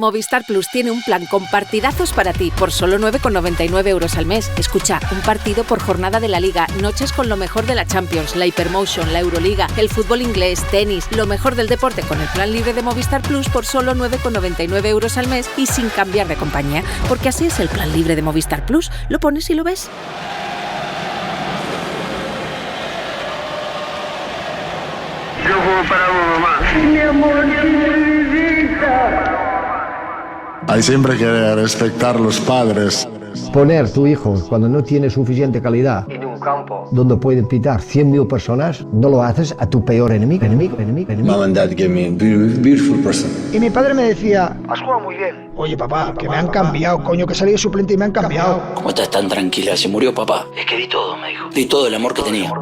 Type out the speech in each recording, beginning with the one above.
Movistar Plus tiene un plan con partidazos para ti por solo 9,99 euros al mes. Escucha, un partido por jornada de la Liga, noches con lo mejor de la Champions, la Hypermotion, la Euroliga, el fútbol inglés, tenis, lo mejor del deporte con el plan libre de Movistar Plus por solo 9,99 euros al mes y sin cambiar de compañía. Porque así es el plan libre de Movistar Plus. Lo pones y lo ves. Yo juego para vos, mamá. Mi amor, mi vida. Hay siempre que respetar los padres. Poner tu hijo cuando no tiene suficiente calidad En un campo. donde pueden pitar 100.000 personas, no lo haces a tu peor enemigo. Mom and dad gave me a beautiful person. Y mi padre me decía, Has jugado muy bien. oye papá, que me han cambiado, coño, que he salido suplente y me han cambiado. ¿Cómo estás tan tranquila? ¿Se murió papá? Es que di todo, me dijo. Di todo el amor que tenía.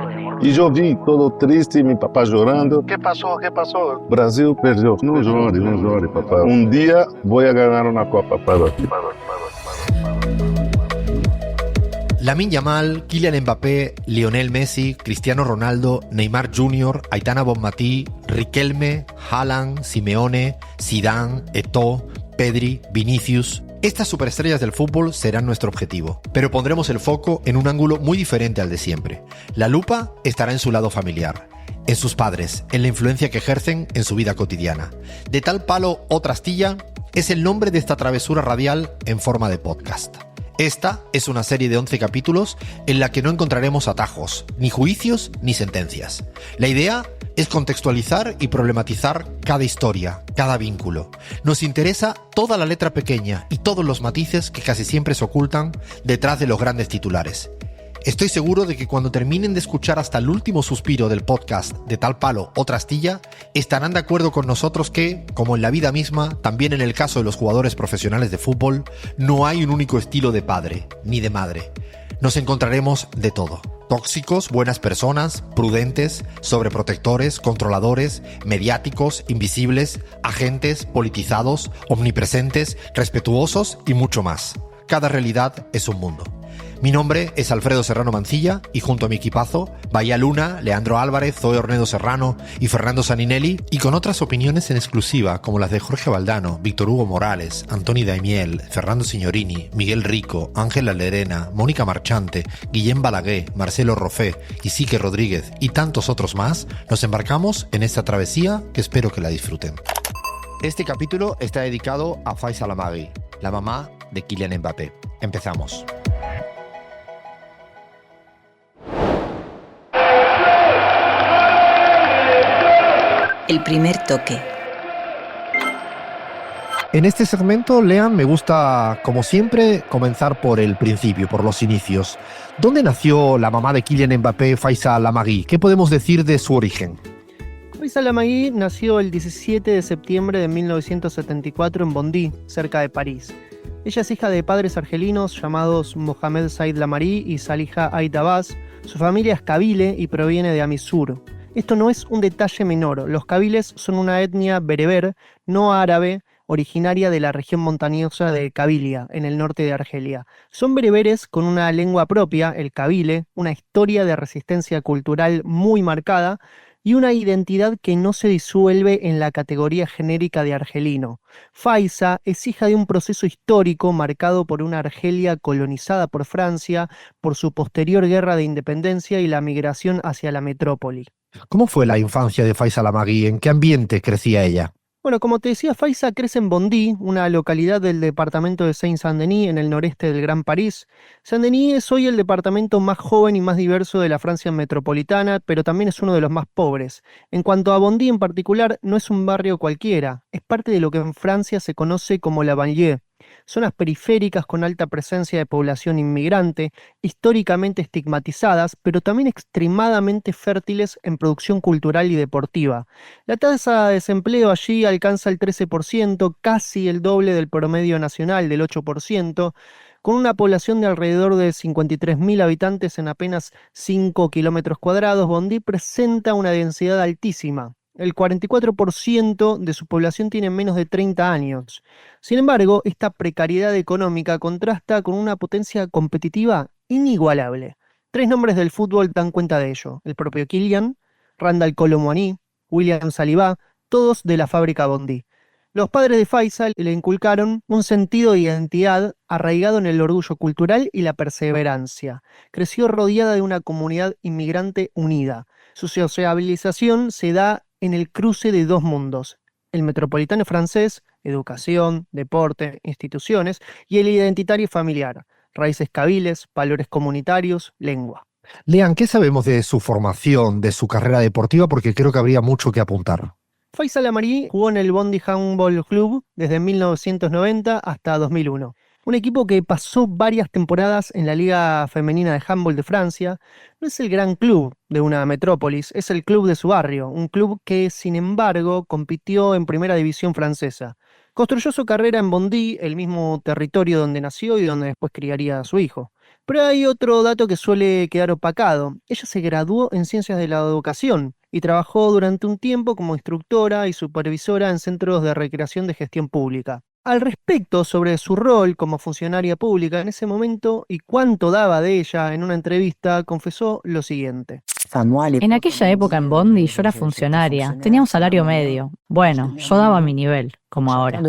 Y yo vi todo triste, mi papá llorando. ¿Qué pasó? ¿Qué pasó? Brasil perdió. No llore, papá. Un día voy a ganar una copa para ti. Lamine Yamal, Kylian Mbappé, Lionel Messi, Cristiano Ronaldo, Neymar Jr., Aitana Bonmatí, Riquelme, Haaland, Simeone, Zidane, Eto'o, Pedri, Vinicius. Estas superestrellas del fútbol serán nuestro objetivo, pero pondremos el foco en un ángulo muy diferente al de siempre. La lupa estará en su lado familiar, en sus padres, en la influencia que ejercen en su vida cotidiana. De tal palo otra astilla es el nombre de esta travesura radial en forma de podcast. Esta es una serie de 11 capítulos en la que no encontraremos atajos, ni juicios, ni sentencias. La idea es contextualizar y problematizar cada historia, cada vínculo. Nos interesa toda la letra pequeña y todos los matices que casi siempre se ocultan detrás de los grandes titulares. Estoy seguro de que cuando terminen de escuchar hasta el último suspiro del podcast De tal palo otra astilla, estarán de acuerdo con nosotros que, como en la vida misma, también en el caso de los jugadores profesionales de fútbol, no hay un único estilo de padre ni de madre. Nos encontraremos de todo. Tóxicos, buenas personas, prudentes, sobreprotectores, controladores, mediáticos, invisibles, agentes, politizados, omnipresentes, respetuosos y mucho más. Cada realidad es un mundo. Mi nombre es Alfredo Serrano Mancilla y junto a mi equipazo, Bahía Luna, Leandro Álvarez, Zoe Ornedo Serrano y Fernando Saninelli, y con otras opiniones en exclusiva como las de Jorge Valdano, Víctor Hugo Morales, Antoni Daimiel, Fernando Signorini, Miguel Rico, Ángela Lerena, Mónica Marchante, Guillem Balaguer, Marcelo Roffé, Isique Rodríguez y tantos otros más, nos embarcamos en esta travesía que espero que la disfruten. Este capítulo está dedicado a Faiza Lamaghi, la mamá de Kylian Mbappé. Empezamos. El primer toque. En este segmento, Lean, me gusta, como siempre, comenzar por el principio, por los inicios. ¿Dónde nació la mamá de Kylian Mbappé, Faiza Lamaghi? ¿Qué podemos decir de su origen? Faiza Lamaghi nació el 17 de septiembre de 1974 en Bondy, cerca de París. Ella es hija de padres argelinos llamados Mohamed Said Lamari y Saliha Aït Abbas. Su familia es kabyle y proviene de Amisur. Esto no es un detalle menor. Los kabiles son una etnia bereber, no árabe, originaria de la región montañosa de Kabilia, en el norte de Argelia. Son bereberes con una lengua propia, el kabyle, una historia de resistencia cultural muy marcada y una identidad que no se disuelve en la categoría genérica de argelino. Faiza es hija de un proceso histórico marcado por una Argelia colonizada por Francia, por su posterior guerra de independencia y la migración hacia la metrópoli. ¿Cómo fue la infancia de Faiza Lamaghi? ¿En qué ambiente crecía ella? Bueno, como te decía, Faiza crece en Bondy, una localidad del departamento de Seine-Saint-Denis, en el noreste del Gran París. Saint-Denis es hoy el departamento más joven y más diverso de la Francia metropolitana, pero también es uno de los más pobres. En cuanto a Bondy en particular, no es un barrio cualquiera, es parte de lo que en Francia se conoce como la banlieue. Zonas periféricas con alta presencia de población inmigrante, históricamente estigmatizadas, pero también extremadamente fértiles en producción cultural y deportiva. La tasa de desempleo allí alcanza el 13%, casi el doble del promedio nacional del 8%, con una población de alrededor de 53.000 habitantes en apenas 5 kilómetros cuadrados. Bondy presenta una densidad altísima. El 44% de su población tiene menos de 30 años. Sin embargo, esta precariedad económica contrasta con una potencia competitiva inigualable. 3 nombres del fútbol dan cuenta de ello. El propio Kylian, Randal Kolo Muani, William Saliba, todos de la fábrica Bondy. Los padres de Faisal le inculcaron un sentido de identidad arraigado en el orgullo cultural y la perseverancia. Creció rodeada de una comunidad inmigrante unida. Su sociabilización se da en el cruce de dos mundos: el metropolitano francés, educación, deporte, instituciones, y el identitario familiar, raíces kabiles, valores comunitarios, lengua. Lean, ¿qué sabemos de su formación, de su carrera deportiva? Porque creo que habría mucho que apuntar. Faisal Amari jugó en el Bondy Handball Club desde 1990 hasta 2001. Un equipo que pasó varias temporadas en la Liga Femenina de Handball de Francia. No es el gran club de una metrópolis, es el club de su barrio, un club que, sin embargo, compitió en primera división francesa. Construyó su carrera en Bondy, el mismo territorio donde nació y donde después criaría a su hijo. Pero hay otro dato que suele quedar opacado. Ella se graduó en Ciencias de la Educación y trabajó durante un tiempo como instructora y supervisora en centros de recreación de gestión pública. Al respecto sobre su rol como funcionaria pública en ese momento y cuánto daba de ella en una entrevista, confesó lo siguiente. En aquella época en Bondy yo era funcionaria, tenía un salario medio. Bueno, yo daba mi nivel, como ahora.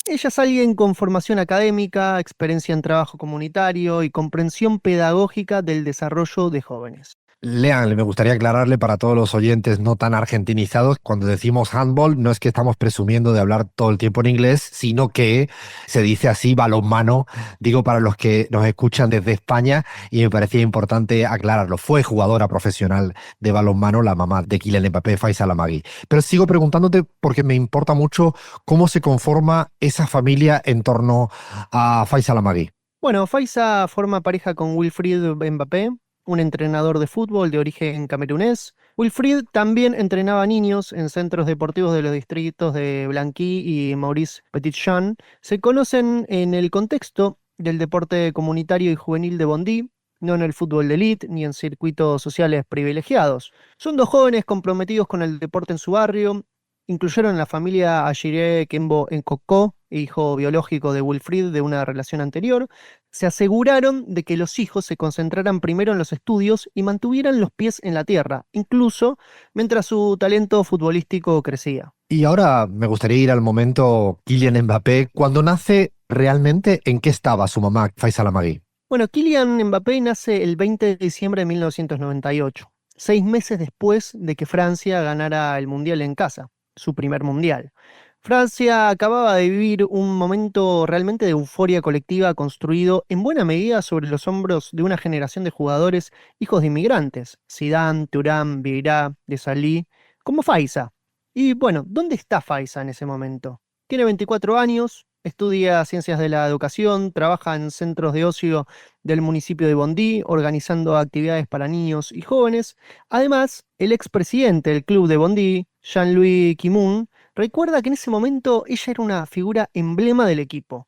Ella es alguien con formación académica, experiencia en trabajo comunitario y comprensión pedagógica del desarrollo de jóvenes. Lean, me gustaría aclararle para todos los oyentes no tan argentinizados, cuando decimos handball no es que estamos presumiendo de hablar todo el tiempo en inglés, sino que se dice así balonmano, digo para los que nos escuchan desde España, y me parecía importante aclararlo. Fue jugadora profesional de balonmano la mamá de Kylian Mbappé, Faisal Amagui. Pero sigo preguntándote porque me importa mucho cómo se conforma esa familia en torno a Faisal Amagui. Bueno, Faisal forma pareja con Wilfried Mbappé, un entrenador de fútbol de origen camerunés. Wilfried también entrenaba niños en centros deportivos de los distritos de Blanqui y Maurice Petit-Jean. Se conocen en el contexto del deporte comunitario y juvenil de Bondy, no en el fútbol de élite ni en circuitos sociales privilegiados. Son dos jóvenes comprometidos con el deporte en su barrio. Incluyeron en la familia a Jiré Kembo Nkoko, hijo biológico de Wilfried de una relación anterior. Se aseguraron de que los hijos se concentraran primero en los estudios y mantuvieran los pies en la tierra, incluso mientras su talento futbolístico crecía. Y ahora me gustaría ir al momento Kylian Mbappé. Cuando nace, ¿realmente en qué estaba su mamá, Faisal Amagui? Bueno, Kylian Mbappé nace el 20 de diciembre de 1998, 6 meses después de que Francia ganara el Mundial en casa, su primer Mundial. Francia acababa de vivir un momento realmente de euforia colectiva construido en buena medida sobre los hombros de una generación de jugadores hijos de inmigrantes, Zidane, Thuram, Vieira, Desailly, como Faisal. Y bueno, ¿dónde está Faisal en ese momento? Tiene 24 años, estudia Ciencias de la Educación, trabaja en centros de ocio del municipio de Bondy, organizando actividades para niños y jóvenes. Además, el expresidente del club de Bondy, Jean-Louis Kimun, recuerda que en ese momento ella era una figura emblema del equipo.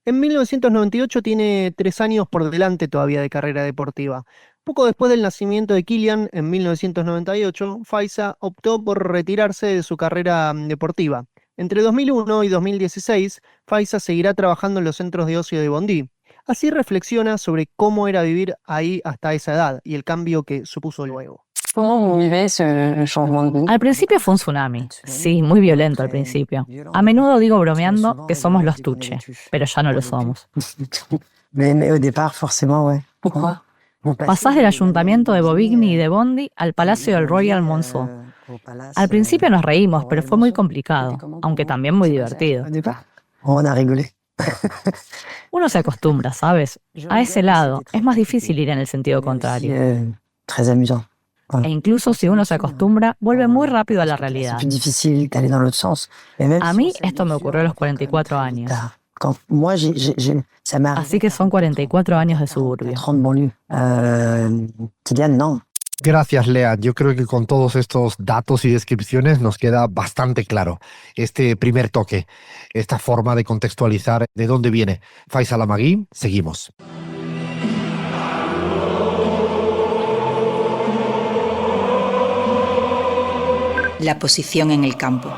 En 1998 tiene 3 años por delante todavía de carrera deportiva. Poco después del nacimiento de Kylian, en 1998, Faisal optó por retirarse de su carrera deportiva. Entre 2001 y 2016, Faisal seguirá trabajando en los centros de ocio de Bondy. Así reflexiona sobre cómo era vivir ahí hasta esa edad y el cambio que supuso luego. Al principio fue un tsunami. Sí, muy violento al principio. A menudo digo bromeando que somos los Tuche, pero ya no lo somos. Pasás del ayuntamiento de Bobigny y de Bondy al Palacio del Royal Monceau. Al principio nos reímos, pero fue muy complicado, aunque también muy divertido. Uno se acostumbra, ¿sabes? A ese lado es más difícil ir en el sentido contrario. E incluso si uno se acostumbra, vuelve muy rápido a la realidad. A mí esto me ocurrió a los 44 años. Así que son 44 años de suburbio. Gracias, Lea. Yo creo que con todos estos datos y descripciones nos queda bastante claro este primer toque, esta forma de contextualizar de dónde viene Faisal Amagui. Seguimos. La posición en el campo.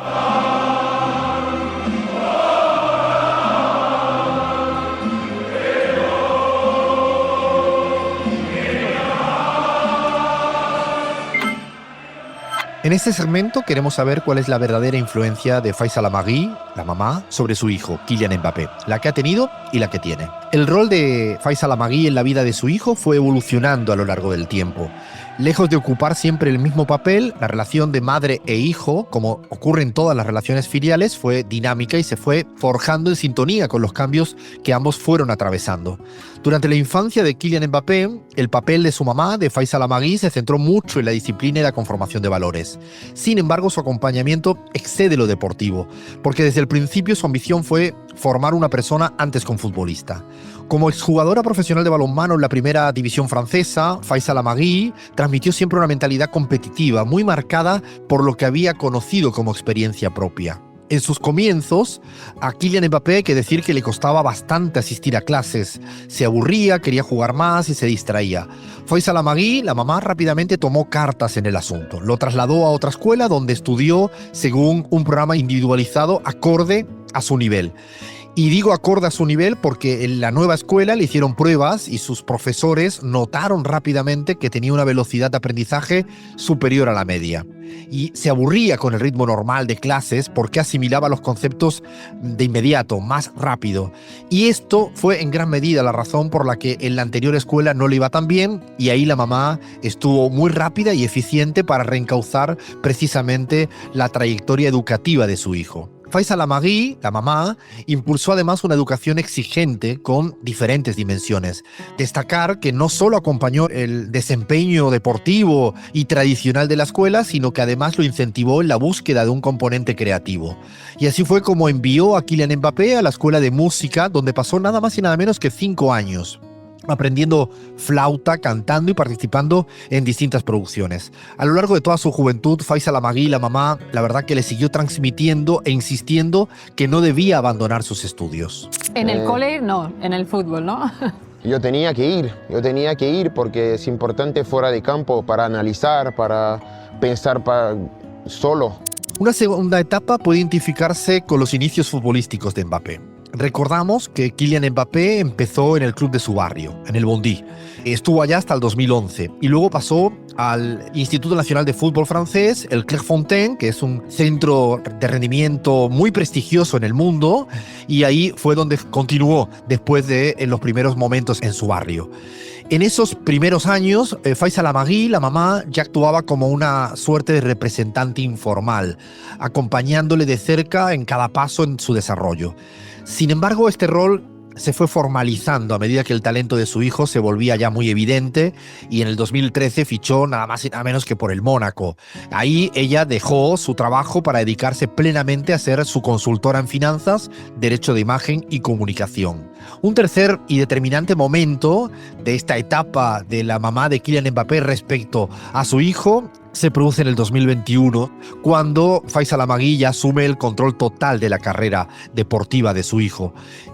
En En este segmento queremos saber cuál es la verdadera influencia de Faisal Amagui, la mamá, sobre su hijo, Kylian Mbappé, la que ha tenido y la que tiene. El rol de Faisal Amagui en la vida de su hijo fue evolucionando a lo largo del tiempo. Lejos de ocupar siempre el mismo papel, la relación de madre e hijo, como ocurre en todas las relaciones filiales, fue dinámica y se fue forjando en sintonía con los cambios que ambos fueron atravesando. Durante la infancia de Kylian Mbappé, el papel de su mamá, de Faisal Amagui, se centró mucho en la disciplina y la conformación de valores. Sin embargo, su acompañamiento excede lo deportivo, porque desde el principio su ambición fue formar una persona antes que un futbolista. Como exjugadora profesional de balonmano en la primera división francesa, Faisal Amagui transmitió siempre una mentalidad competitiva, muy marcada por lo que había conocido como experiencia propia. En sus comienzos, a Kylian Mbappé hay que decir que le costaba bastante asistir a clases. Se aburría, quería jugar más y se distraía. Faisal Amagui, la mamá, rápidamente tomó cartas en el asunto. Lo trasladó a otra escuela donde estudió según un programa individualizado acorde a su nivel. Y digo acorde a su nivel porque en la nueva escuela le hicieron pruebas y sus profesores notaron rápidamente que tenía una velocidad de aprendizaje superior a la media. Y se aburría con el ritmo normal de clases porque asimilaba los conceptos de inmediato, más rápido. Y esto fue en gran medida la razón por la que en la anterior escuela no le iba tan bien, y ahí la mamá estuvo muy rápida y eficiente para reencauzar precisamente la trayectoria educativa de su hijo. Faisal Amagui, la mamá, impulsó además una educación exigente con diferentes dimensiones. Destacar que no solo acompañó el desempeño deportivo y tradicional de la escuela, sino que además lo incentivó en la búsqueda de un componente creativo. Y así fue como envió a Kylian Mbappé a la escuela de música, donde pasó nada más y nada menos que 5 años. Aprendiendo flauta, cantando y participando en distintas producciones. A lo largo de toda su juventud, Faisal Amagui, la mamá, la verdad que le siguió transmitiendo e insistiendo que no debía abandonar sus estudios. En el cole, no, en el fútbol, ¿no? Yo tenía que ir porque es importante fuera de campo para analizar, para pensar solo. Una segunda etapa puede identificarse con los inicios futbolísticos de Mbappé. Recordamos que Kylian Mbappé empezó en el club de su barrio, en el Bondy. Estuvo allá hasta el 2011 y luego pasó al Instituto Nacional de Fútbol francés, el Clairefontaine, que es un centro de rendimiento muy prestigioso en el mundo, y ahí fue donde continuó después de en los primeros momentos en su barrio. En esos primeros años, Faisal Amagui, la mamá, ya actuaba como una suerte de representante informal, acompañándole de cerca en cada paso en su desarrollo. Sin embargo, este rol se fue formalizando a medida que el talento de su hijo se volvía ya muy evidente, y en el 2013 fichó nada más y nada menos que por el Mónaco. Ahí ella dejó su trabajo para dedicarse plenamente a ser su consultora en finanzas, derecho de imagen y comunicación. Un tercer y determinante momento de esta etapa de la mamá de Kylian Mbappé respecto a su hijo se produce en el 2021, cuando Faisal Amagui ya asume el control total de la carrera deportiva de su hijo.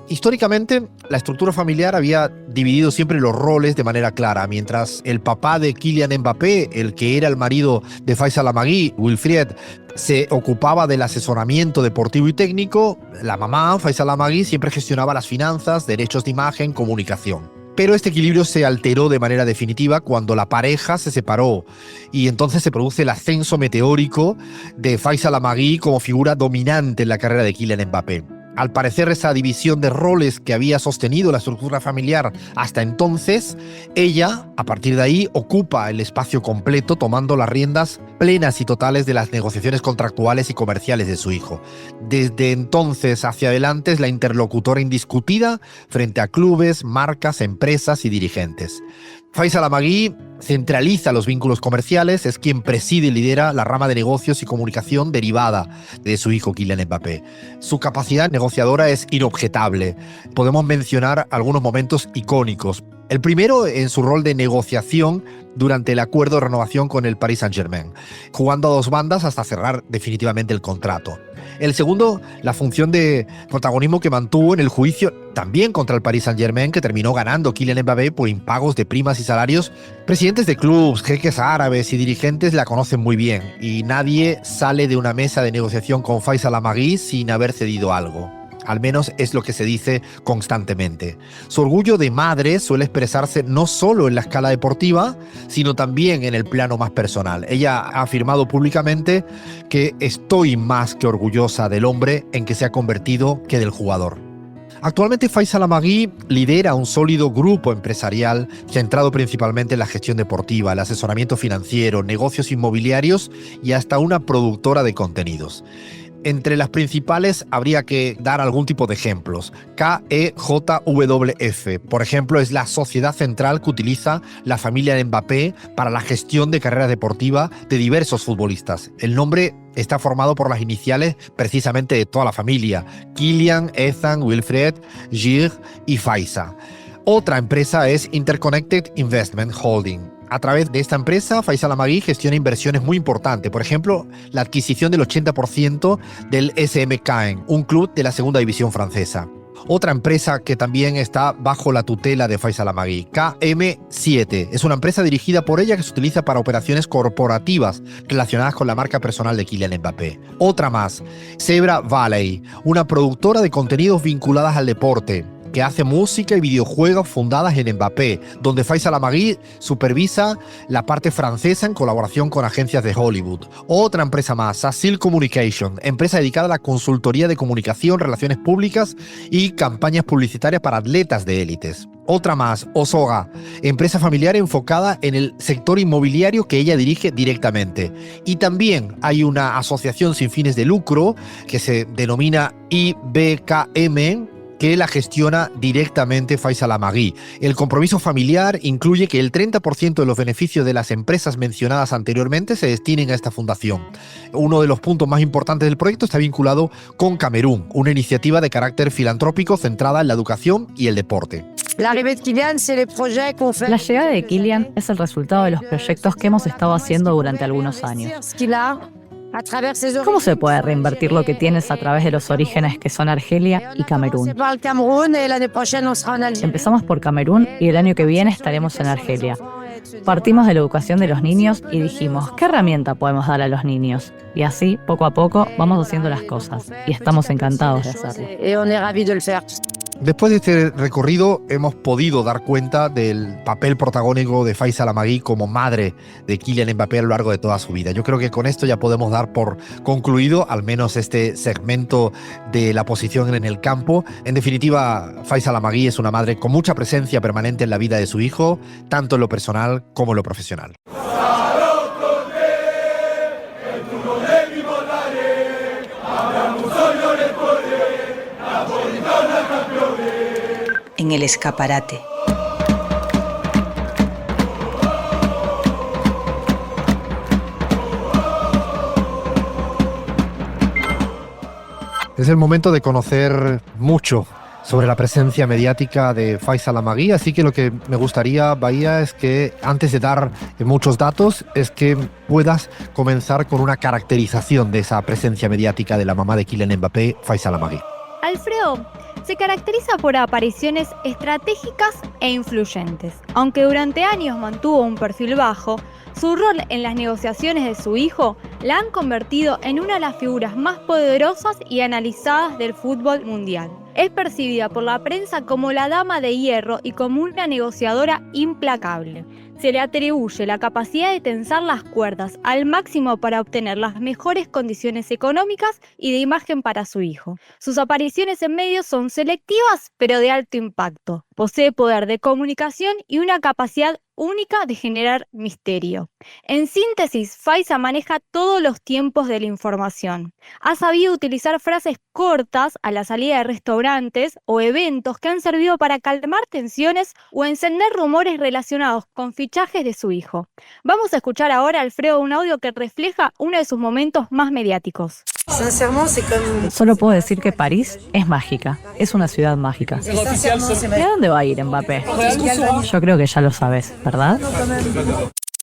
Históricamente, la estructura familiar había dividido siempre los roles de manera clara. Mientras el papá de Kylian Mbappé, el que era el marido de Faisal Amagui, Wilfried, se ocupaba del asesoramiento deportivo y técnico, la mamá, Faisal Amagui, siempre gestionaba las finanzas, derechos de imagen, comunicación. Pero este equilibrio se alteró de manera definitiva cuando la pareja se separó, y entonces se produce el ascenso meteórico de Faisal Amagui como figura dominante en la carrera de Kylian Mbappé. Al parecer, esa división de roles que había sostenido la estructura familiar hasta entonces, ella, a partir de ahí, ocupa el espacio completo, tomando las riendas plenas y totales de las negociaciones contractuales y comerciales de su hijo. Desde entonces hacia adelante es la interlocutora indiscutida frente a clubes, marcas, empresas y dirigentes. Faisal Amagui centraliza los vínculos comerciales, es quien preside y lidera la rama de negocios y comunicación derivada de su hijo Kylian Mbappé. Su capacidad negociadora es inobjetable. Podemos mencionar algunos momentos icónicos. El primero en su rol de negociación durante el acuerdo de renovación con el Paris Saint-Germain, jugando a dos bandas hasta cerrar definitivamente el contrato. El segundo, la función de protagonismo que mantuvo en el juicio también contra el Paris Saint-Germain, que terminó ganando Kylian Mbappé por impagos de primas y salarios. Presidentes de clubes, jeques árabes y dirigentes la conocen muy bien, y nadie sale de una mesa de negociación con Faisal Amagui sin haber cedido algo. al menos es lo que se dice constantemente. Su orgullo de madre suele expresarse no solo en la escala deportiva, sino también en el plano más personal. Ella ha afirmado públicamente que estoy más que orgullosa del hombre en que se ha convertido que del jugador. Actualmente Faisal Amagui lidera un sólido grupo empresarial centrado principalmente en la gestión deportiva, el asesoramiento financiero, negocios inmobiliarios y hasta una productora de contenidos. Entre las principales habría que dar algún tipo de ejemplos. KEJWF, por ejemplo, es la sociedad central que utiliza la familia de Mbappé para la gestión de carreras deportivas de diversos futbolistas. El nombre está formado por las iniciales precisamente de toda la familia: Kylian, Ethan, Wilfred, Gir y Faisa. Otra empresa es Interconnected Investment Holding. A través de esta empresa, Faisal Amagui gestiona inversiones muy importantes. Por ejemplo, la adquisición del 80% del SM Caen, un club de la segunda división francesa. Otra empresa que también está bajo la tutela de Faisal Amagui, KM7. Es una empresa dirigida por ella que se utiliza para operaciones corporativas relacionadas con la marca personal de Kylian Mbappé. Otra más, Zebra Valley, una productora de contenidos vinculadas al deporte, que hace música y videojuegos fundadas en Mbappé, donde Faisal Amagui supervisa la parte francesa en colaboración con agencias de Hollywood. Otra empresa más, Sasil Communication, empresa dedicada a la consultoría de comunicación, relaciones públicas y campañas publicitarias para atletas de élites. Otra más, Osoga, empresa familiar enfocada en el sector inmobiliario que ella dirige directamente. Y también hay una asociación sin fines de lucro que se denomina IBKM, que la gestiona directamente Faisal Amagui. El compromiso familiar incluye que el 30% de los beneficios de las empresas mencionadas anteriormente se destinen a esta fundación. Uno de los puntos más importantes del proyecto está vinculado con Camerún, una iniciativa de carácter filantrópico centrada en la educación y el deporte. La llegada de Kylian es el resultado de los proyectos que hemos estado haciendo durante algunos años. ¿Cómo se puede reinvertir lo que tienes a través de los orígenes que son Argelia y Camerún? Empezamos por Camerún y el año que viene estaremos en Argelia. Partimos de la educación de los niños y dijimos, ¿qué herramienta podemos dar a los niños? Y así, poco a poco, vamos haciendo las cosas y estamos encantados de hacerlo. Después de este recorrido hemos podido dar cuenta del papel protagónico de Faisal Amagui como madre de Kylian Mbappé a lo largo de toda su vida. Yo creo que con esto ya podemos dar por concluido al menos este segmento de la posición en el campo. En definitiva, Faisal Amagui es una madre con mucha presencia permanente en la vida de su hijo, tanto en lo personal como en lo profesional. En el escaparate. Es el momento de conocer mucho sobre la presencia mediática de Faisal Amagui, así que lo que me gustaría, Bahía, es que antes de dar muchos datos, es que puedas comenzar con una caracterización de esa presencia mediática de la mamá de Kylian Mbappé, Faisal Amagui. Alfredo se caracteriza por apariciones estratégicas e influyentes. Aunque durante años mantuvo un perfil bajo, su rol en las negociaciones de su hijo la han convertido en una de las figuras más poderosas y analizadas del fútbol mundial. Es percibida por la prensa como la dama de hierro y como una negociadora implacable. Se le atribuye la capacidad de tensar las cuerdas al máximo para obtener las mejores condiciones económicas y de imagen para su hijo. Sus apariciones en medios son selectivas, pero de alto impacto. Posee poder de comunicación y una capacidad única de generar misterio. En síntesis, Faisal maneja todos los tiempos de la información. Ha sabido utilizar frases cortas a la salida de restaurantes o eventos que han servido para calmar tensiones o encender rumores relacionados con fichajes de su hijo. Vamos a escuchar ahora, Alfredo, un audio que refleja uno de sus momentos más mediáticos. Solo puedo decir que París es mágica, es una ciudad mágica. ¿Y a dónde va a ir Mbappé? Yo creo que ya lo sabes, ¿verdad?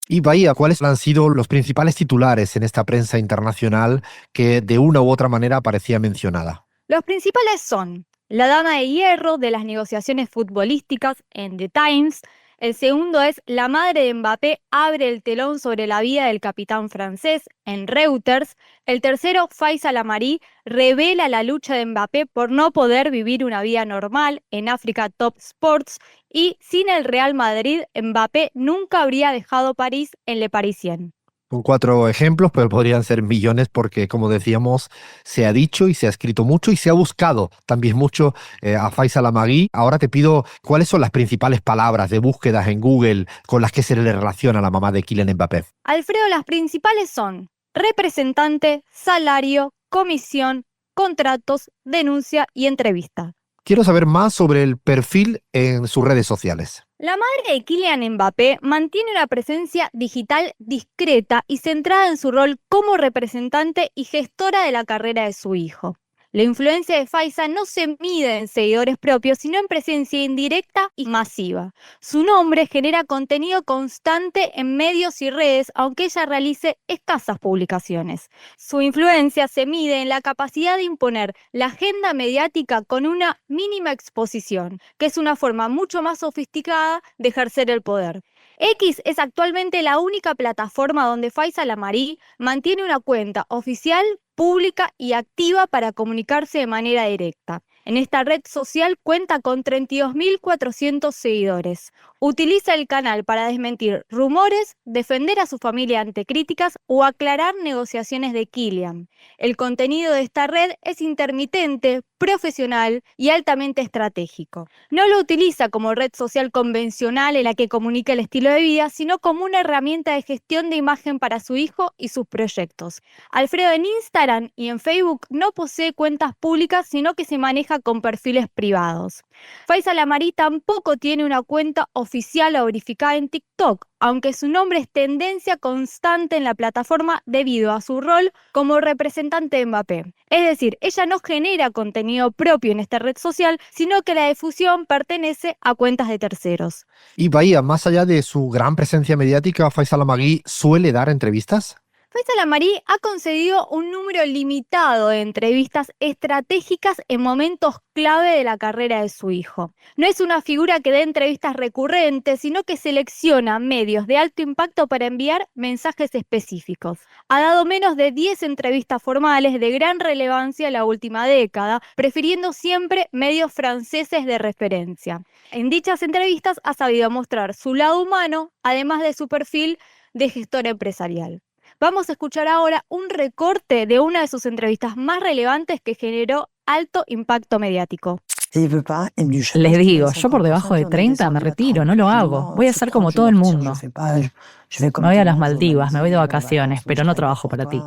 Y Bahía, ¿cuáles han sido los principales titulares en esta prensa internacional que de una u otra manera aparecía mencionada? Los principales son la dama de hierro de las negociaciones futbolísticas en The Times, El segundo es la madre de Mbappé abre el telón sobre la vida del capitán francés en Reuters. El tercero, Faisal Amari, revela la lucha de Mbappé por no poder vivir una vida normal en Africa Top Sports. Y sin el Real Madrid, Mbappé nunca habría dejado París en Le Parisien. Son 4 ejemplos, pero podrían ser millones porque, como decíamos, se ha dicho y se ha escrito mucho y se ha buscado también mucho a Faisal Amagui. Ahora te pido, ¿cuáles son las principales palabras de búsquedas en Google con las que se le relaciona a la mamá de Kylian Mbappé? Alfredo, las principales son representante, salario, comisión, contratos, denuncia y entrevista. Quiero saber más sobre el perfil en sus redes sociales. La madre de Kylian Mbappé mantiene una presencia digital discreta y centrada en su rol como representante y gestora de la carrera de su hijo. La influencia de Faisal no se mide en seguidores propios, sino en presencia indirecta y masiva. Su nombre genera contenido constante en medios y redes, aunque ella realice escasas publicaciones. Su influencia se mide en la capacidad de imponer la agenda mediática con una mínima exposición, que es una forma mucho más sofisticada de ejercer el poder. X es actualmente la única plataforma donde Faisal Amari mantiene una cuenta oficial, pública y activa para comunicarse de manera directa. En esta red social cuenta con 32.400 seguidores. Utiliza el canal para desmentir rumores, defender a su familia ante críticas o aclarar negociaciones de Kylian. El contenido de esta red es intermitente, profesional y altamente estratégico. No lo utiliza como red social convencional en la que comunica el estilo de vida, sino como una herramienta de gestión de imagen para su hijo y sus proyectos. Alfredo, en Instagram y en Facebook no posee cuentas públicas, sino que se maneja con perfiles privados. Faisal Amari tampoco tiene una cuenta oficial o verificada en TikTok, aunque su nombre es tendencia constante en la plataforma debido a su rol como representante de Mbappé. Es decir, ella no genera contenido propio en esta red social, sino que la difusión pertenece a cuentas de terceros. Y Bahía, más allá de su gran presencia mediática, Faisal Amagui suele dar entrevistas. Faisal Amari ha concedido un número limitado de entrevistas estratégicas en momentos clave de la carrera de su hijo. No es una figura que dé entrevistas recurrentes, sino que selecciona medios de alto impacto para enviar mensajes específicos. Ha dado menos de 10 entrevistas formales de gran relevancia en la última década, prefiriendo siempre medios franceses de referencia. En dichas entrevistas ha sabido mostrar su lado humano, además de su perfil de gestor empresarial. Vamos a escuchar ahora un recorte de una de sus entrevistas más relevantes que generó alto impacto mediático. Les digo, yo por debajo de 30 me retiro, no lo hago. Voy a ser como todo el mundo. Me voy a las Maldivas, me voy de vacaciones, pero no trabajo para ti.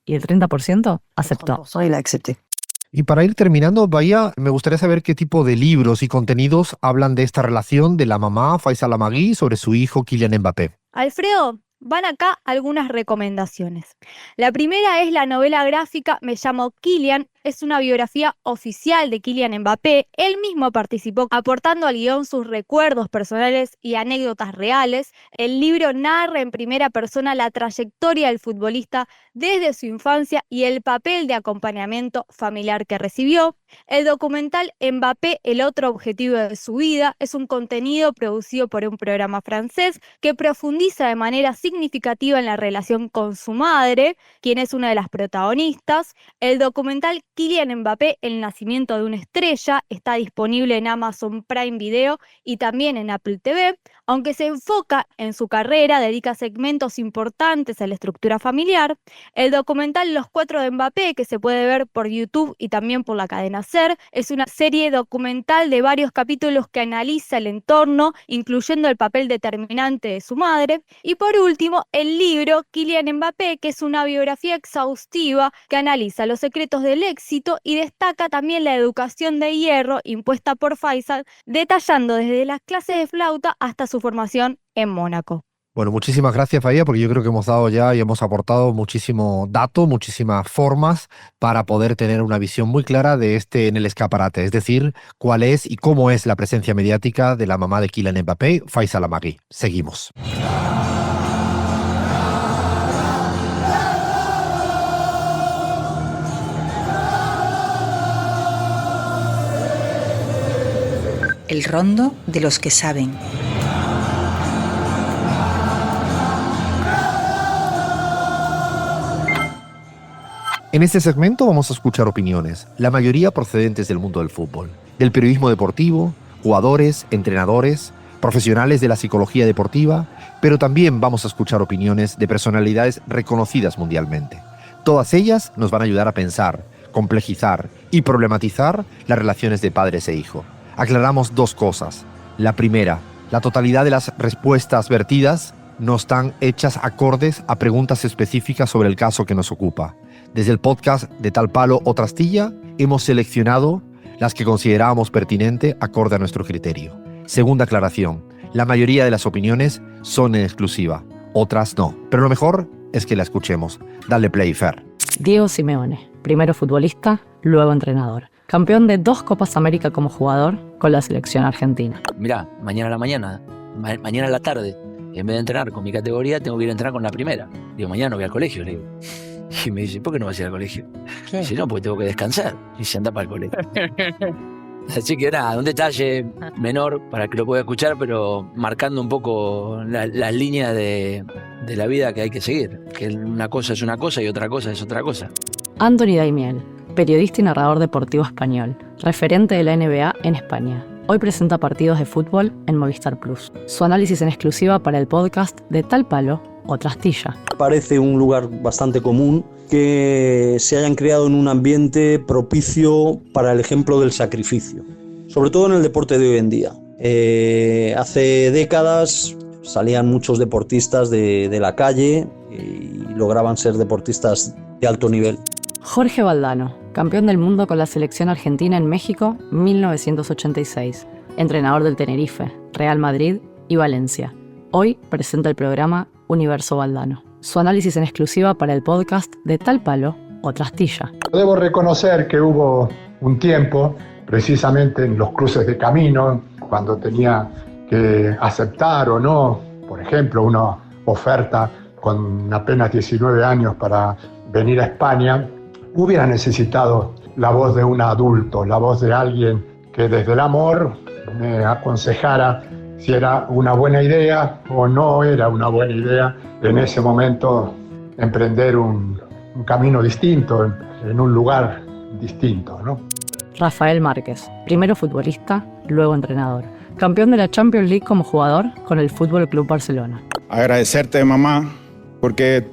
Y el 30% aceptó. Y para ir terminando, Bahía, me gustaría saber qué tipo de libros y contenidos hablan de esta relación de la mamá Faisal Amagui sobre su hijo Kylian Mbappé. Alfredo, van acá algunas recomendaciones. La primera es la novela gráfica Me llamo Kylian. Es una biografía oficial de Kylian Mbappé. Él mismo participó aportando al guión sus recuerdos personales y anécdotas reales. El libro narra en primera persona la trayectoria del futbolista desde su infancia y el papel de acompañamiento familiar que recibió. El documental Mbappé, el otro objetivo de su vida, es un contenido producido por un programa francés que profundiza de manera significativa en la relación con su madre, quien es una de las protagonistas. El documental Kylian Mbappé, el nacimiento de una estrella, está disponible en Amazon Prime Video y también en Apple TV. Aunque se enfoca en su carrera, dedica segmentos importantes a la estructura familiar. El documental Los Cuatro de Mbappé, que se puede ver por YouTube y también por la cadena SER, es una serie documental de varios capítulos que analiza el entorno, incluyendo el papel determinante de su madre. Y por último, el libro Kylian Mbappé, que es una biografía exhaustiva que analiza los secretos del éxito y destaca también la educación de hierro impuesta por Faisal, detallando desde las clases de flauta hasta su formación en Mónaco. Bueno, muchísimas gracias, Bahía, porque yo creo que hemos dado ya y hemos aportado muchísimo dato, muchísimas formas para poder tener una visión muy clara de en el escaparate, es decir, cuál es y cómo es la presencia mediática de la mamá de Kylian Mbappé, Faisal Amagui. Seguimos. El rondo de los que saben. En este segmento vamos a escuchar opiniones, la mayoría procedentes del mundo del fútbol, del periodismo deportivo, jugadores, entrenadores, profesionales de la psicología deportiva, pero también vamos a escuchar opiniones de personalidades reconocidas mundialmente. Todas ellas nos van a ayudar a pensar, complejizar y problematizar las relaciones de padres e hijo. Aclaramos dos cosas. La primera, la totalidad de las respuestas vertidas no están hechas acordes a preguntas específicas sobre el caso que nos ocupa. Desde el podcast de Tal Palo Otra Astilla hemos seleccionado las que considerábamos pertinente acorde a nuestro criterio. Segunda aclaración, la mayoría de las opiniones son en exclusiva, otras no, pero lo mejor es que la escuchemos. Dale play, Fer. Diego Simeone, primero futbolista, luego entrenador. Campeón de 2 Copas América como jugador con la selección argentina. Mirá, mañana a la mañana, mañana a la tarde, en vez de entrenar con mi categoría, tengo que ir a entrenar con la primera. Digo, mañana no voy al colegio, le digo. Y me dice, ¿por qué no vas a ir al colegio? ¿Qué? Dice, no, porque tengo que descansar. Y se anda para el colegio. Así que nada, un detalle menor para que lo pueda escuchar, pero marcando un poco las líneas de la vida que hay que seguir. Que una cosa es una cosa y otra cosa es otra cosa. Anthony Daimiel, periodista y narrador deportivo español, referente de la NBA en España. Hoy presenta partidos de fútbol en Movistar Plus. Su análisis en exclusiva para el podcast de Tal Palo Otra Astilla. Parece un lugar bastante común que se hayan creado en un ambiente propicio para el ejemplo del sacrificio, sobre todo en el deporte de hoy en día. Hace décadas salían muchos deportistas de la calle y lograban ser deportistas de alto nivel. Jorge Valdano, campeón del mundo con la selección argentina en México 1986, entrenador del Tenerife, Real Madrid y Valencia. Hoy presenta el programa Universo Valdano. Su análisis en exclusiva para el podcast de Tal Palo Otra Astilla. Debo reconocer que hubo un tiempo, precisamente en los cruces de camino, cuando tenía que aceptar o no, por ejemplo, una oferta con apenas 19 años para venir a España, hubiera necesitado la voz de un adulto, la voz de alguien que desde el amor me aconsejara si era una buena idea o no era una buena idea en ese momento emprender un camino distinto, en un lugar distinto, ¿no? Rafael Márquez, primero futbolista, luego entrenador. Campeón de la Champions League como jugador con el Fútbol Club Barcelona. Agradecerte, mamá, porque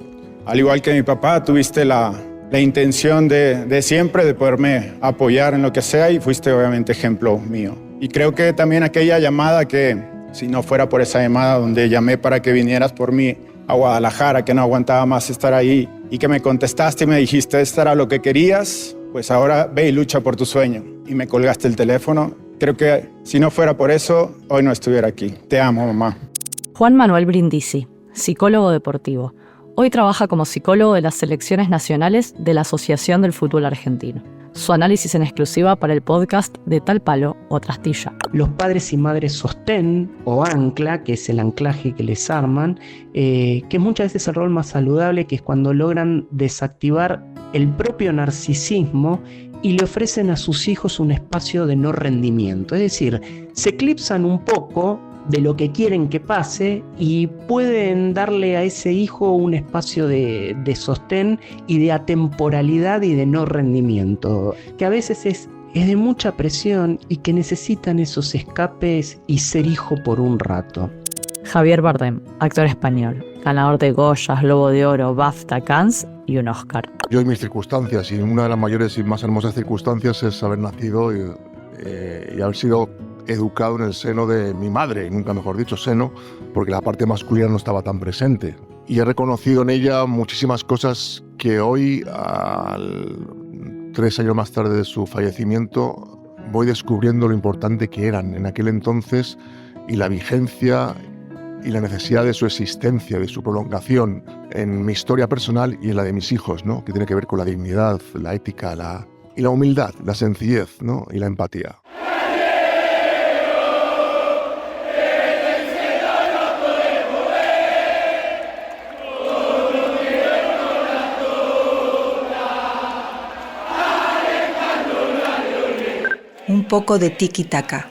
al igual que mi papá, tuviste la intención de siempre de poderme apoyar en lo que sea y fuiste obviamente ejemplo mío. Y creo que también aquella llamada que, si no fuera por esa llamada donde llamé para que vinieras por mí a Guadalajara, que no aguantaba más estar ahí, y que me contestaste y me dijiste, esto era lo que querías, pues ahora ve y lucha por tu sueño. Y me colgaste el teléfono. Creo que si no fuera por eso, hoy no estuviera aquí. Te amo, mamá. Juan Manuel Brindisi, psicólogo deportivo. Hoy trabaja como psicólogo de las selecciones nacionales de la Asociación del Fútbol Argentino. Su análisis en exclusiva para el podcast de Tal Palo Otra Astilla. Los padres y madres sostén o ancla, que es el anclaje que les arman, que es muchas veces el rol más saludable, que es cuando logran desactivar el propio narcisismo y le ofrecen a sus hijos un espacio de no rendimiento. Es decir, se eclipsan un poco de lo que quieren que pase y pueden darle a ese hijo un espacio de sostén y de atemporalidad y de no rendimiento, que a veces es de mucha presión y que necesitan esos escapes y ser hijo por un rato. Javier Bardem, actor español, ganador de Goyas, Globo de Oro, BAFTA, Cannes y un Oscar. Yo en mis circunstancias, y una de las mayores y más hermosas circunstancias es haber nacido y haber sido educado en el seno de mi madre, nunca mejor dicho seno, porque la parte masculina no estaba tan presente. Y he reconocido en ella muchísimas cosas que hoy, 3 años más tarde de su fallecimiento, voy descubriendo lo importante que eran en aquel entonces y la vigencia y la necesidad de su existencia, de su prolongación en mi historia personal y en la de mis hijos, ¿no? Que tiene que ver con la dignidad, la ética y la humildad, la sencillez, ¿no? Y la empatía. Un poco de tiki-taka.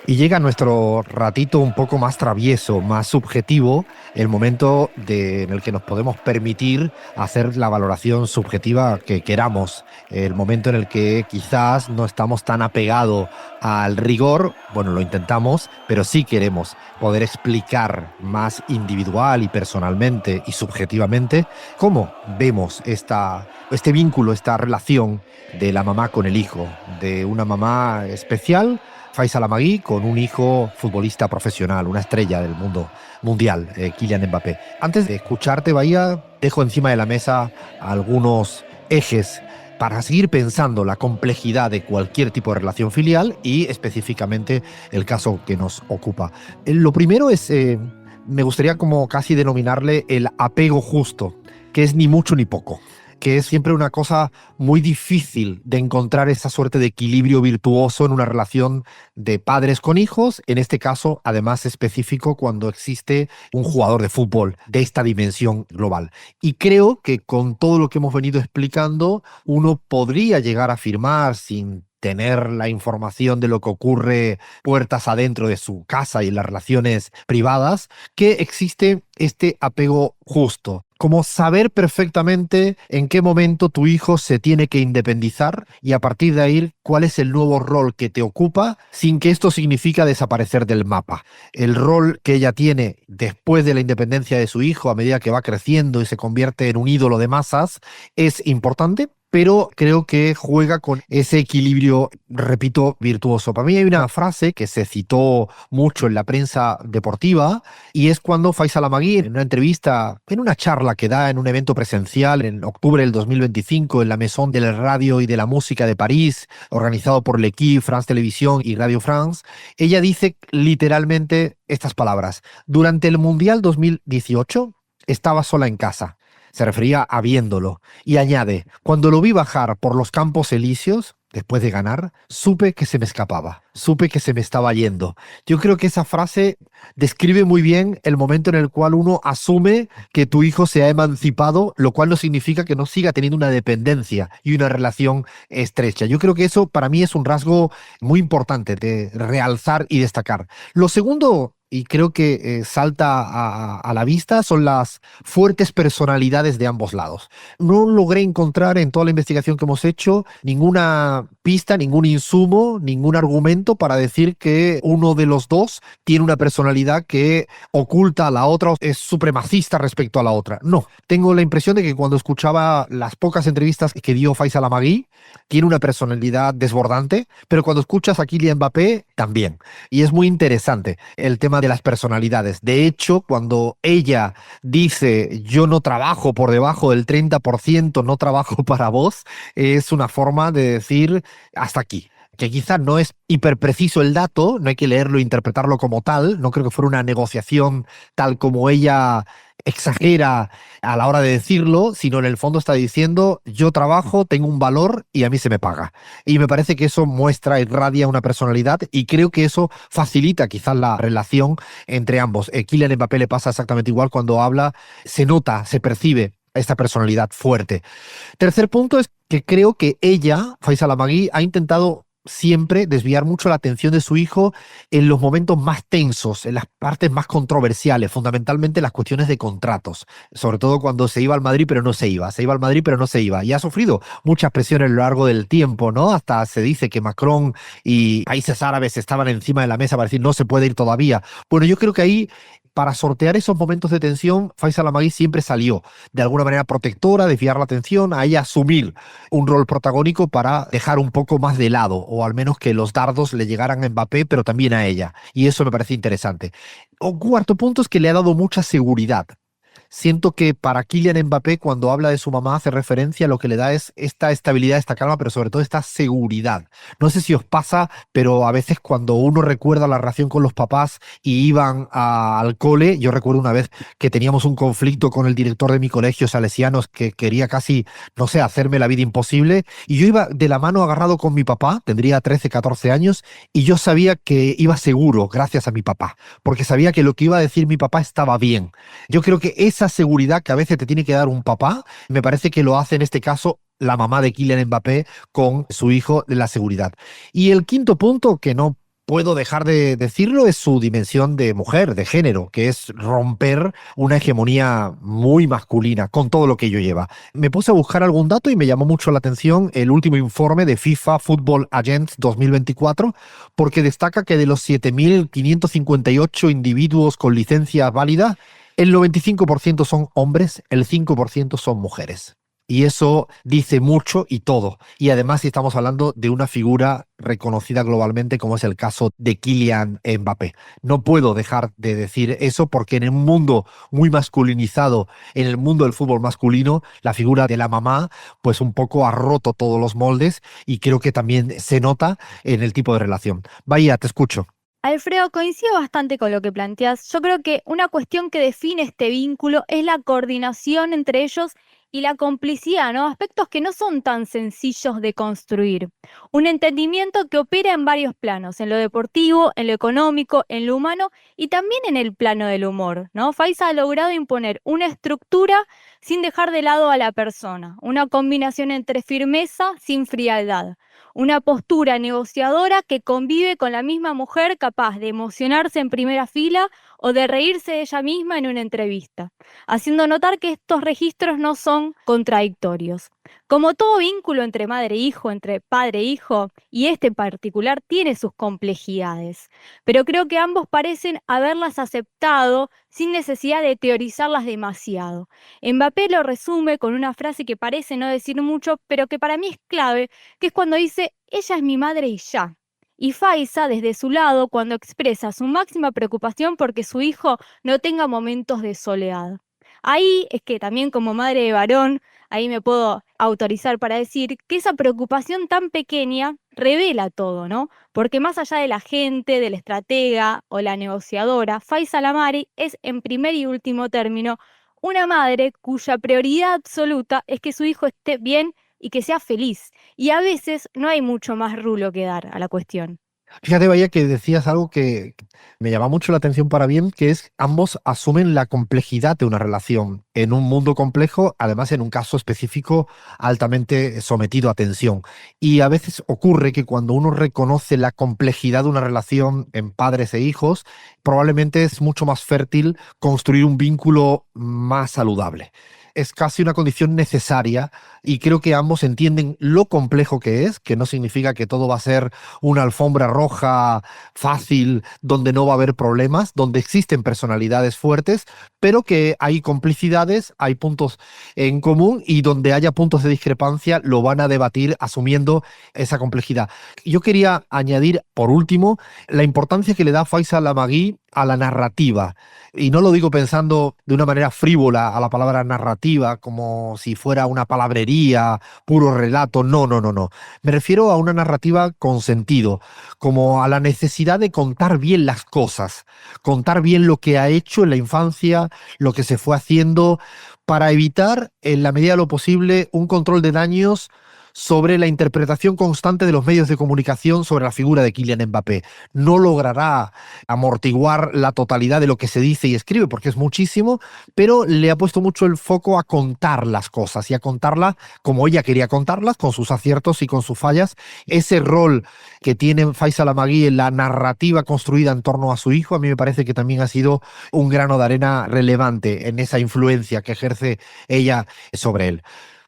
Y llega nuestro ratito un poco más travieso, más subjetivo, el momento en el que nos podemos permitir hacer la valoración subjetiva que queramos, el momento en el que quizás no estamos tan apegados al rigor, bueno, lo intentamos, pero sí queremos poder explicar más individual y personalmente y subjetivamente cómo vemos este vínculo, esta relación de la mamá con el hijo, de una mamá especial, Faiza Lamagui, con un hijo futbolista profesional, una estrella del mundo mundial, Kylian Mbappé. Antes de escucharte, Bahía, dejo encima de la mesa algunos ejes para seguir pensando la complejidad de cualquier tipo de relación filial y específicamente el caso que nos ocupa. Lo primero es, me gustaría como casi denominarle el apego justo, que es ni mucho ni poco, que es siempre una cosa muy difícil de encontrar esa suerte de equilibrio virtuoso en una relación de padres con hijos, en este caso además específico cuando existe un jugador de fútbol de esta dimensión global. Y creo que con todo lo que hemos venido explicando, uno podría llegar a afirmar sin tener la información de lo que ocurre puertas adentro de su casa y en las relaciones privadas, que existe este apego justo, como saber perfectamente en qué momento tu hijo se tiene que independizar y a partir de ahí cuál es el nuevo rol que te ocupa sin que esto signifique desaparecer del mapa. El rol que ella tiene después de la independencia de su hijo a medida que va creciendo y se convierte en un ídolo de masas es importante, pero creo que juega con ese equilibrio, repito, virtuoso. Para mí hay una frase que se citó mucho en la prensa deportiva y es cuando Faiza Lamagui, en una entrevista, en una charla que da en un evento presencial en octubre del 2025 en la Maison de la Radio y de la Música de París, organizado por L'Équipe, France Télévisions y Radio France, ella dice literalmente estas palabras: durante el Mundial 2018 estaba sola en casa. Se refería a viéndolo. Y añade, cuando lo vi bajar por los Campos Elíseos, después de ganar, supe que se me escapaba, supe que se me estaba yendo. Yo creo que esa frase describe muy bien el momento en el cual uno asume que tu hijo se ha emancipado, lo cual no significa que no siga teniendo una dependencia y una relación estrecha. Yo creo que eso para mí es un rasgo muy importante de realzar y destacar. Lo segundo, y creo que salta a la vista, son las fuertes personalidades de ambos lados. No logré encontrar en toda la investigación que hemos hecho ninguna pista, ningún insumo, ningún argumento para decir que uno de los dos tiene una personalidad que oculta a la otra o es supremacista respecto a la otra. No, tengo la impresión de que cuando escuchaba las pocas entrevistas que dio Faiza Lamagui, tiene una personalidad desbordante, pero cuando escuchas a Kylian Mbappé, también. Y es muy interesante el tema de las personalidades. De hecho, cuando ella dice yo no trabajo por debajo del 30%, no trabajo para vos, es una forma de decir hasta aquí. Que quizás no es hiperpreciso el dato, no hay que leerlo e interpretarlo como tal, no creo que fuera una negociación tal como ella exagera a la hora de decirlo, sino en el fondo está diciendo yo trabajo, tengo un valor y a mí se me paga. Y me parece que eso muestra, irradia una personalidad y creo que eso facilita quizás la relación entre ambos. Kylian Mbappé le pasa exactamente igual cuando habla, se nota, se percibe esta personalidad fuerte. Tercer punto es que creo que ella, Faiza Lamagui, ha intentado siempre desviar mucho la atención de su hijo en los momentos más tensos, en las partes más controversiales, fundamentalmente las cuestiones de contratos, sobre todo cuando se iba al Madrid pero no se iba, se iba al Madrid pero no se iba, y ha sufrido muchas presiones a lo largo del tiempo, ¿no? Hasta se dice que Macron y países árabes estaban encima de la mesa para decir no se puede ir todavía. Bueno, yo creo que ahí, para sortear esos momentos de tensión, Faiza Lamagui siempre salió de alguna manera protectora, desviar la atención, a ella asumir un rol protagónico para dejar un poco más de lado, o al menos que los dardos le llegaran a Mbappé, pero también a ella. Y eso me parece interesante. Un cuarto punto es que le ha dado mucha seguridad. Siento que para Kylian Mbappé, cuando habla de su mamá, hace referencia a lo que le da es esta estabilidad, esta calma, pero sobre todo esta seguridad. No sé si os pasa, pero a veces cuando uno recuerda la relación con los papás y iban al cole, yo recuerdo una vez que teníamos un conflicto con el director de mi colegio, Salesianos, que quería casi, no sé, hacerme la vida imposible, y yo iba de la mano agarrado con mi papá, tendría 13, 14 años, y yo sabía que iba seguro gracias a mi papá, porque sabía que lo que iba a decir mi papá estaba bien. Yo creo que esa seguridad que a veces te tiene que dar un papá, me parece que lo hace en este caso la mamá de Kylian Mbappé con su hijo, de la seguridad. Y el quinto punto, que no puedo dejar de decirlo es su dimensión de mujer, de género, que es romper una hegemonía muy masculina con todo lo que ello lleva. Me puse a buscar algún dato y me llamó mucho la atención el último informe de FIFA Football Agents 2024, porque destaca que de los 7.558 individuos con licencia válida, el 95% son hombres, el 5% son mujeres. Y eso dice mucho y todo. Y además estamos hablando de una figura reconocida globalmente como es el caso de Kylian Mbappé. No puedo dejar de decir eso porque en un mundo muy masculinizado, en el mundo del fútbol masculino, la figura de la mamá pues un poco ha roto todos los moldes y creo que también se nota en el tipo de relación. Bahía, te escucho. Alfredo, coincido bastante con lo que planteas. Yo creo que una cuestión que define este vínculo es la coordinación entre ellos y la complicidad, ¿no? Aspectos que no son tan sencillos de construir. Un entendimiento que opera en varios planos, en lo deportivo, en lo económico, en lo humano y también en el plano del humor, ¿no? Faiza ha logrado imponer una estructura sin dejar de lado a la persona, una combinación entre firmeza sin frialdad, una postura negociadora que convive con la misma mujer capaz de emocionarse en primera fila o de reírse de ella misma en una entrevista, haciendo notar que estos registros no son contradictorios. Como todo vínculo entre madre e hijo, entre padre e hijo, y este en particular tiene sus complejidades, pero creo que ambos parecen haberlas aceptado sin necesidad de teorizarlas demasiado. Mbappé lo resume con una frase que parece no decir mucho, pero que para mí es clave, que es cuando dice, ella es mi madre y ya. Y Faiza, desde su lado, cuando expresa su máxima preocupación porque su hijo no tenga momentos de soledad. Ahí es que también como madre de varón, ahí me puedo autorizar para decir que esa preocupación tan pequeña revela todo, ¿no? Porque más allá de la gente, del estratega o la negociadora, Faiza Lamari es, en primer y último término, una madre cuya prioridad absoluta es que su hijo esté bien y que sea feliz. Y a veces no hay mucho más rulo que dar a la cuestión. Fíjate, Bahía, que decías algo que me llama mucho la atención para bien, que es ambos asumen la complejidad de una relación en un mundo complejo, además en un caso específico altamente sometido a tensión. Y a veces ocurre que cuando uno reconoce la complejidad de una relación en padres e hijos, probablemente es mucho más fértil construir un vínculo más saludable. Es casi una condición necesaria y creo que ambos entienden lo complejo que es, que no significa que todo va a ser una alfombra roja fácil, donde no va a haber problemas, donde existen personalidades fuertes, pero que hay complicidades, hay puntos en común y donde haya puntos de discrepancia lo van a debatir asumiendo esa complejidad. Yo quería añadir, por último, la importancia que le da Faiza Lamagui a la narrativa. Y no lo digo pensando de una manera frívola a la palabra narrativa, como si fuera una palabrería, puro relato. No. Me refiero a una narrativa con sentido, como a la necesidad de contar bien las cosas, contar bien lo que ha hecho en la infancia, lo que se fue haciendo, para evitar, en la medida de lo posible, un control de daños sobre la interpretación constante de los medios de comunicación sobre la figura de Kylian Mbappé. No logrará amortiguar la totalidad de lo que se dice y escribe, porque es muchísimo, pero le ha puesto mucho el foco a contar las cosas y a contarlas como ella quería contarlas, con sus aciertos y con sus fallas. Ese rol que tiene Faiza Lamagui en la narrativa construida en torno a su hijo, a mí me parece que también ha sido un grano de arena relevante en esa influencia que ejerce ella sobre él.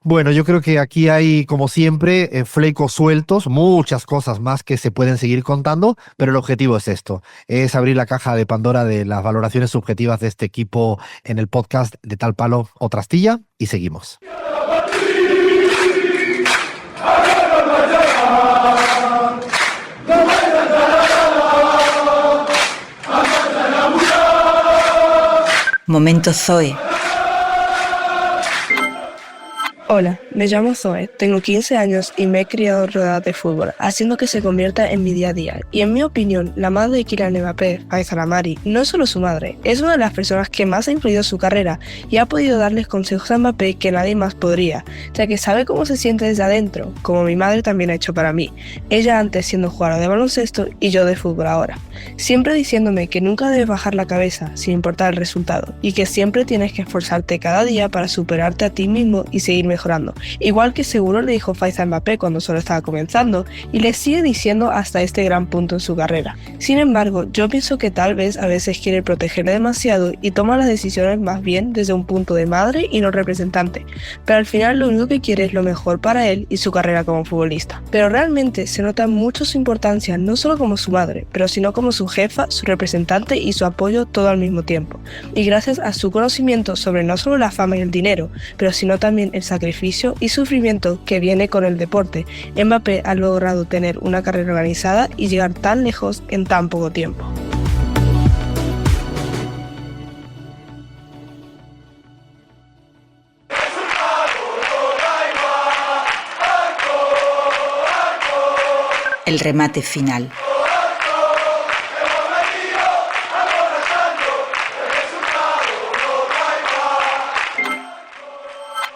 Bueno, yo creo que aquí hay, como siempre, flecos sueltos, muchas cosas más que se pueden seguir contando, pero el objetivo es esto, es abrir la caja de Pandora de las valoraciones subjetivas de este equipo en el podcast de Tal Palo Otra Astilla y seguimos. Momento Zoe. Hola, me llamo Zoe, tengo 15 años y me he criado rodeada de fútbol, haciendo que se convierta en mi día a día. Y en mi opinión, la madre de Kylian Mbappé, Faiza Lamari, no es solo su madre, es una de las personas que más ha influido en su carrera y ha podido darles consejos a Mbappé que nadie más podría, ya que sabe cómo se siente desde adentro, como mi madre también ha hecho para mí, ella antes siendo jugadora de baloncesto y yo de fútbol ahora, siempre diciéndome que nunca debes bajar la cabeza sin importar el resultado y que siempre tienes que esforzarte cada día para superarte a ti mismo y seguir mejorando, igual que seguro le dijo Faiza a Mbappé cuando solo estaba comenzando, y le sigue diciendo hasta este gran punto en su carrera. Sin embargo, yo pienso que tal vez a veces quiere protegerle demasiado y toma las decisiones más bien desde un punto de madre y no representante, pero al final lo único que quiere es lo mejor para él y su carrera como futbolista. Pero realmente se nota mucho su importancia no solo como su madre, pero sino como su jefa, su representante y su apoyo todo al mismo tiempo. Y gracias a su conocimiento sobre no solo la fama y el dinero, pero sino también el sacrificio y sufrimiento que viene con el deporte, Mbappé ha logrado tener una carrera organizada y llegar tan lejos en tan poco tiempo. El remate final.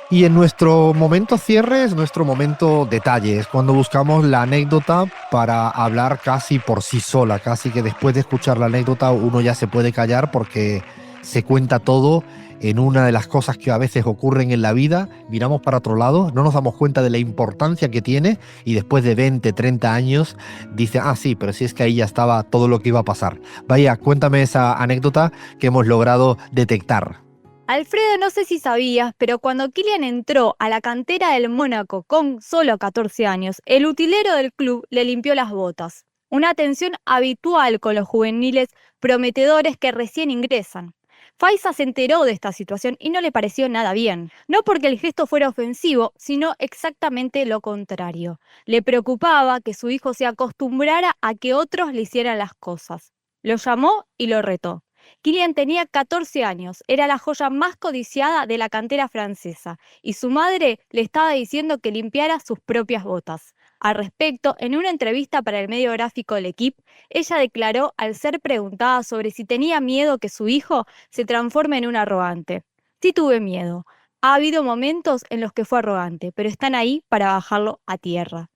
Y en nuestro momento cierre es nuestro momento detalle, es cuando buscamos la anécdota para hablar casi por sí sola, casi que después de escuchar la anécdota uno ya se puede callar porque se cuenta todo en una de las cosas que a veces ocurren en la vida, miramos para otro lado, no nos damos cuenta de la importancia que tiene y después de 20, 30 años dice, sí, pero si es que ahí ya estaba todo lo que iba a pasar. Vaya, cuéntame esa anécdota que hemos logrado detectar. Alfredo, no sé si sabías, pero cuando Kylian entró a la cantera del Mónaco con solo 14 años, el utilero del club le limpió las botas. Una atención habitual con los juveniles prometedores que recién ingresan. Faiza se enteró de esta situación y no le pareció nada bien. No porque el gesto fuera ofensivo, sino exactamente lo contrario. Le preocupaba que su hijo se acostumbrara a que otros le hicieran las cosas. Lo llamó y lo retó. Kylian tenía 14 años, era la joya más codiciada de la cantera francesa y su madre le estaba diciendo que limpiara sus propias botas. Al respecto, en una entrevista para el medio gráfico L'Équipe, ella declaró al ser preguntada sobre si tenía miedo que su hijo se transforme en un arrogante. Sí tuve miedo. Ha habido momentos en los que fue arrogante, pero están ahí para bajarlo a tierra.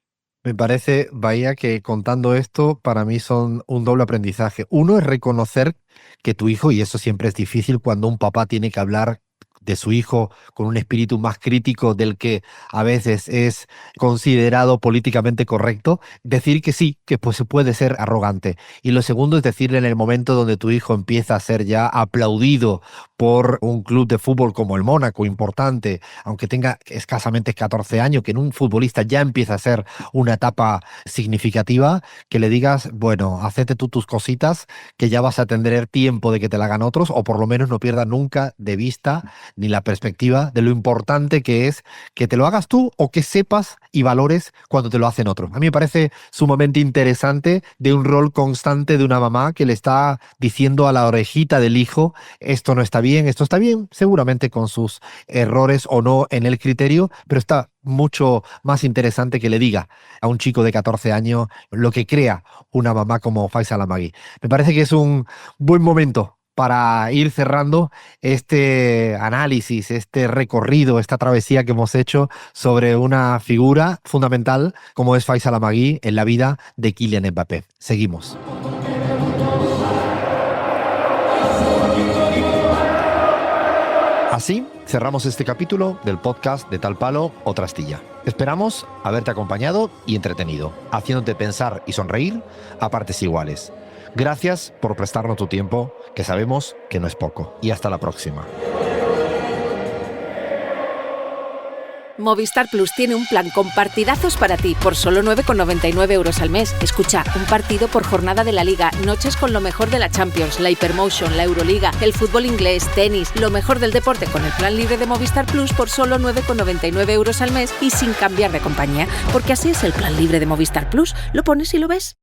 Me parece, Bahía, que contando esto para mí son un doble aprendizaje. Uno es reconocer que tu hijo, y eso siempre es difícil cuando un papá tiene que hablar de su hijo con un espíritu más crítico del que a veces es considerado políticamente correcto, decir que sí, que pues se puede ser arrogante. Y lo segundo es decirle en el momento donde tu hijo empieza a ser ya aplaudido por un club de fútbol como el Mónaco, importante, aunque tenga escasamente 14 años, que en un futbolista ya empieza a ser una etapa significativa, que le digas, bueno, hacete tú tus cositas, que ya vas a tener tiempo de que te la hagan otros, o por lo menos no pierdas nunca de vista ni la perspectiva de lo importante que es que te lo hagas tú o que sepas y valores cuando te lo hacen otros. A mí me parece sumamente interesante de un rol constante de una mamá que le está diciendo a la orejita del hijo, esto no está bien, esto está bien, seguramente con sus errores o no en el criterio, pero está mucho más interesante que le diga a un chico de 14 años lo que crea una mamá como Faiza Lamagui. Me parece que es un buen momento para ir cerrando este análisis, este recorrido, esta travesía que hemos hecho sobre una figura fundamental como es Faiza Lamagui en la vida de Kylian Mbappé. Seguimos. Así cerramos este capítulo del podcast de Tal Palo, Otra Astilla. Esperamos haberte acompañado y entretenido, haciéndote pensar y sonreír a partes iguales. Gracias por prestarnos tu tiempo, que sabemos que no es poco. Y hasta la próxima. Movistar Plus tiene un plan con partidazos para ti por solo 9,99 euros al mes. Escucha, un partido por jornada de la Liga, noches con lo mejor de la Champions, la Hypermotion, la Euroliga, el fútbol inglés, tenis, lo mejor del deporte con el plan libre de Movistar Plus por solo 9,99 euros al mes y sin cambiar de compañía. Porque así es el plan libre de Movistar Plus. Lo pones y lo ves.